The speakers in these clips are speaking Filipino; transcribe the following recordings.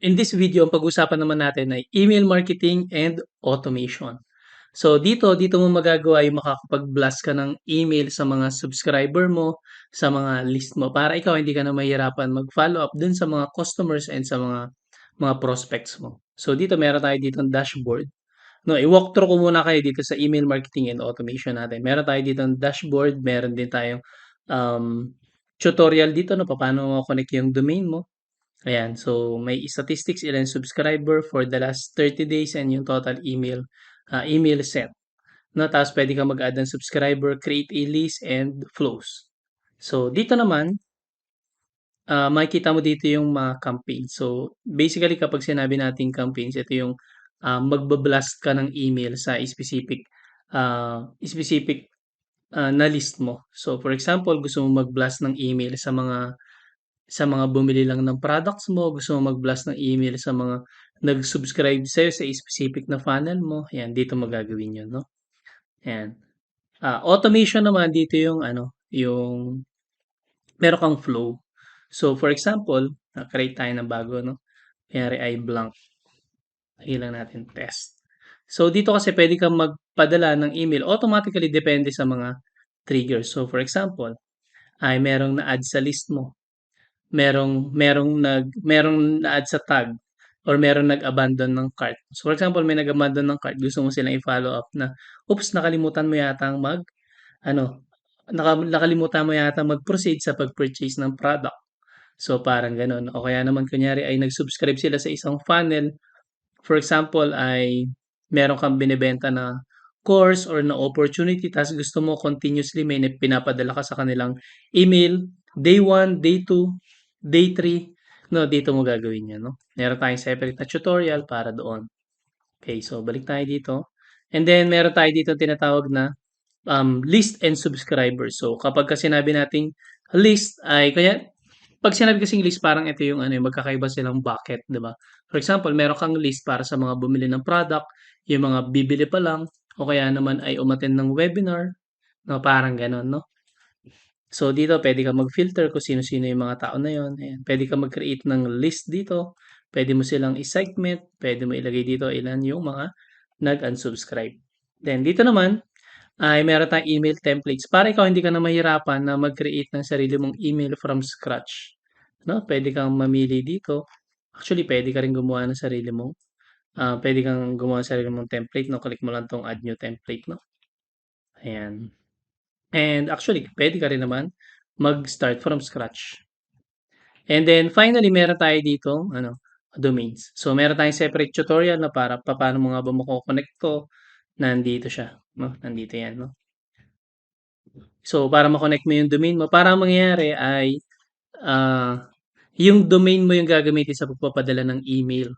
In this video, ang pag-usapan naman natin ay email marketing and automation. So dito mo magagawa yung makakapag-blast ka ng email sa mga subscriber mo, sa mga list mo para ikaw hindi ka na mahihirapan mag-follow up dun sa mga customers and sa mga prospects mo. So dito meron tayo ditong dashboard. No, i-walk through ko muna kayo dito sa email marketing and automation natin. Meron tayo ditong dashboard, meron din tayong um, tutorial dito no paano mo connect yung domain mo. Ayan, so may statistics, ilan subscriber for the last 30 days and yung total email set. No, tapos pwede kang mag-add ng subscriber, create a list and flows. So dito naman, makikita mo dito yung mga campaign. So basically kapag sinabi nating campaigns, ito yung magbablast ka ng email sa specific na list mo. So for example, gusto mo mag-blast ng email sa mga bumili lang ng products mo, gusto mo mag-blast ng email sa mga nag-subscribe sa'yo sa specific na funnel mo, ayan, dito mo gagawin 'yun, 'no? Ayan. Automation naman dito yung ano, yung meron kang flow. So, for example, create tayo ng bago, 'no? Kunyari ay blank, lagyan lang natin test. So, dito kasi puwede kang magpadala ng email automatically depende sa mga triggers. So, for example, ay merong na-add sa list mo. Merong na-add sa tag or merong nag-abandon ng cart. So, for example, may nag-abandon ng cart, gusto mo silang i-follow up na, "Oops, nakalimutan mo yatang ano, nakalimutan mo yata mag-proceed sa pag-purchase ng product." So, parang gano'n. O kaya naman kunyari ay nag-subscribe sila sa isang funnel, for example, ay meron kang binebenta na course or na opportunity ta's gusto mo continuously may pinapadala ka sa kanilang email, day 1, day 2, day 3, 'no, dito mo gagawin 'yan, 'no? Meron tayong separate na tutorial para doon. Okay, so balik tayo dito. And then meron tayo dito tinatawag na, list and subscribers. So kapagka sinabi nating list ay kaya 'pag sinabi kasing list parang ito yung ano, eh, magkakaiba silang bucket, 'di ba? For example, meron kang list para sa mga bumili ng product, yung mga bibili pa lang o kaya naman ay umattend ng webinar, 'no, parang gano'n, 'no? So dito puwede kang mag-filter kung sino-sino yung mga tao na yun, ayan. Puwede kang mag-create ng list dito, puwede mo silang i-segment, puwede mo ilagay dito ilan yung mga nag-unsubscribe. Then dito naman ay meron tayong email templates para ikaw hindi ka na mahirapan na mag-create ng sarili mong email from scratch, 'no? Puwede kang mamili dito. Actually puwede ka rin gumawa ng sarili mong, puwede kang gumawa ng sarili mong template, 'no? Click mo lang 'tong add new template, 'no? Ayan. And actually puwede ka rin naman mag-start from scratch. And then finally meron tayo ditong ano, domains. So meron tayong separate tutorial na para papaano mo nga ba mako-connect 'to, nandito siya, 'no? Nandito 'yan, 'no? So para ma-connect mo yung domain mo, para ang mangyayari ay, ah, yung domain mo yung gagamitin sa pagpapadala ng email.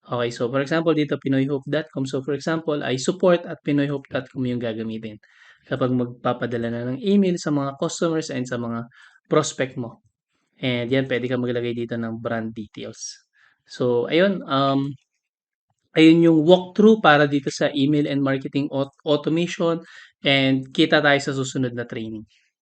Okay, so for example dito pinoyhope.com. So for example ay support@pinoyhope.com yung gagamitin kapag magpapadala na ng email sa mga customers and sa mga prospect mo. And yan puwede kang maglagay dito ng brand details. So ayun yung walkthrough para dito sa email and marketing automation and kita tayo sa susunod na training.